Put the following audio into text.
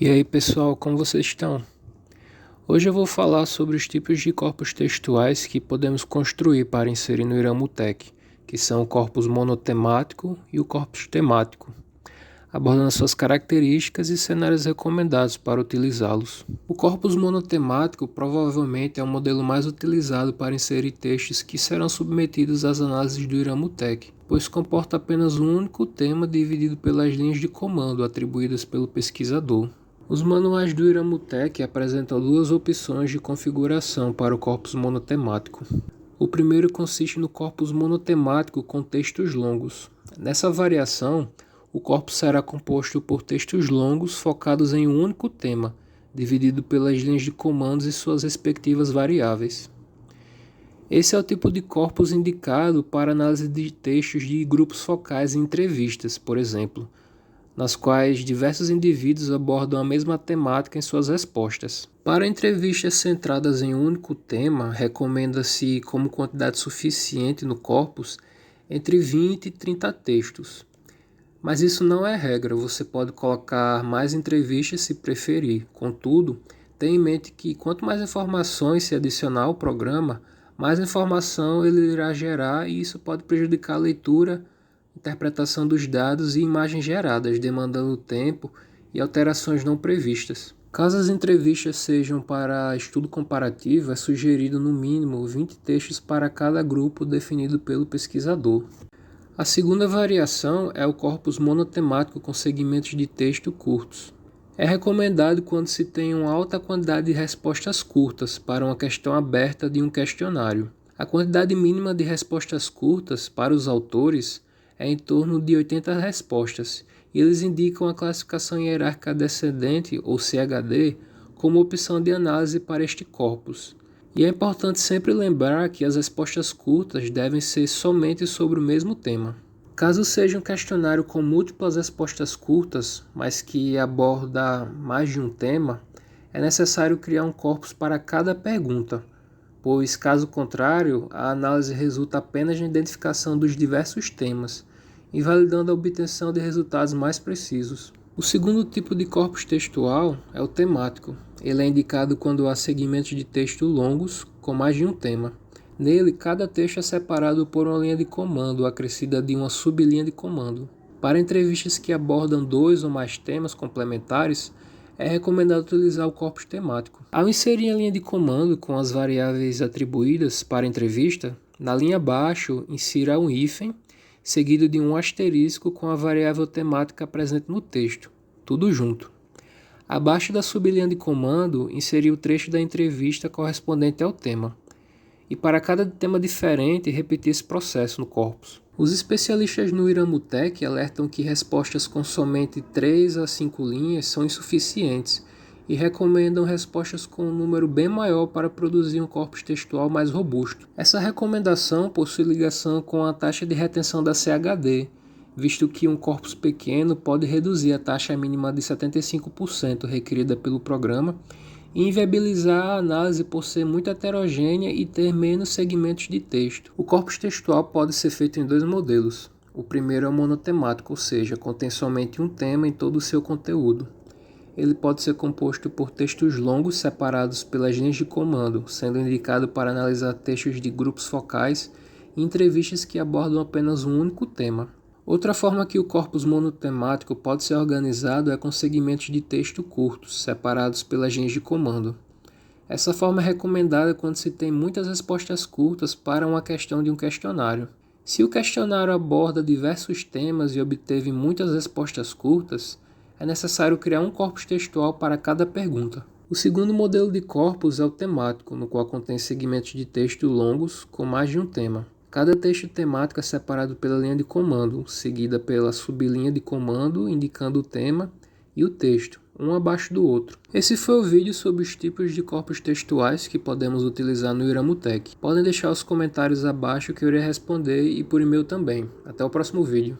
E aí pessoal, como vocês estão? Hoje eu vou falar sobre os tipos de corpos textuais que podemos construir para inserir no Iramutec, que são o corpus monotemático e o corpus temático, abordando suas características e cenários recomendados para utilizá-los. O corpus monotemático provavelmente é o modelo mais utilizado para inserir textos que serão submetidos às análises do Iramutec, pois comporta apenas um único tema dividido pelas linhas de comando atribuídas pelo pesquisador. Os manuais do Iramutec apresentam duas opções de configuração para o corpus monotemático. O primeiro consiste no corpus monotemático com textos longos. Nessa variação, o corpus será composto por textos longos focados em um único tema, dividido pelas linhas de comandos e suas respectivas variáveis. Esse é o tipo de corpus indicado para análise de textos de grupos focais em entrevistas, por exemplo, nas quais diversos indivíduos abordam a mesma temática em suas respostas. Para entrevistas centradas em um único tema, recomenda-se como quantidade suficiente no corpus entre 20 e 30 textos. Mas isso não é regra, você pode colocar mais entrevistas se preferir. Contudo, tenha em mente que quanto mais informações se adicionar ao programa, mais informação ele irá gerar e isso pode prejudicar a leitura, interpretação dos dados e imagens geradas, demandando tempo e alterações não previstas. Caso as entrevistas sejam para estudo comparativo, é sugerido no mínimo 20 textos para cada grupo definido pelo pesquisador. A segunda variação é o corpus monotemático com segmentos de texto curtos. É recomendado quando se tem uma alta quantidade de respostas curtas para uma questão aberta de um questionário. A quantidade mínima de respostas curtas para os autores é em torno de 80 respostas, e eles indicam a classificação hierárquica descendente, ou CHD, como opção de análise para este corpus. E é importante sempre lembrar que as respostas curtas devem ser somente sobre o mesmo tema. Caso seja um questionário com múltiplas respostas curtas, mas que aborda mais de um tema, é necessário criar um corpus para cada pergunta, pois, caso contrário, a análise resulta apenas na identificação dos diversos temas, invalidando a obtenção de resultados mais precisos. O segundo tipo de corpus textual é o temático. Ele é indicado quando há segmentos de texto longos com mais de um tema. Nele, cada texto é separado por uma linha de comando, acrescida de uma sublinha de comando. Para entrevistas que abordam 2 ou mais temas complementares, é recomendado utilizar o corpus temático. Ao inserir a linha de comando com as variáveis atribuídas para a entrevista, na linha abaixo, insira um hífen, seguido de um asterisco com a variável temática presente no texto, tudo junto. Abaixo da sublinha de comando, inserir o trecho da entrevista correspondente ao tema. E para cada tema diferente, repetir esse processo no corpus. Os especialistas no Iramutec alertam que respostas com somente 3 a 5 linhas são insuficientes e recomendam respostas com um número bem maior para produzir um corpus textual mais robusto. Essa recomendação possui ligação com a taxa de retenção da CHD, visto que um corpus pequeno pode reduzir a taxa mínima de 75% requerida pelo programa e inviabilizar a análise por ser muito heterogênea e ter menos segmentos de texto. O corpus textual pode ser feito em 2 modelos. O primeiro é o monotemático, ou seja, contém somente um tema em todo o seu conteúdo. Ele pode ser composto por textos longos separados pelas linhas de comando, sendo indicado para analisar textos de grupos focais e entrevistas que abordam apenas um único tema. Outra forma que o corpus monotemático pode ser organizado é com segmentos de texto curtos, separados pelas linhas de comando. Essa forma é recomendada quando se tem muitas respostas curtas para uma questão de um questionário. Se o questionário aborda diversos temas e obteve muitas respostas curtas, é necessário criar um corpus textual para cada pergunta. O segundo modelo de corpus é o temático, no qual contém segmentos de texto longos com mais de um tema. Cada texto temático é separado pela linha de comando, seguida pela sublinha de comando indicando o tema e o texto, um abaixo do outro. Esse foi o vídeo sobre os tipos de corpos textuais que podemos utilizar no Iramutec. Podem deixar os comentários abaixo que eu irei responder e por e-mail também. Até o próximo vídeo.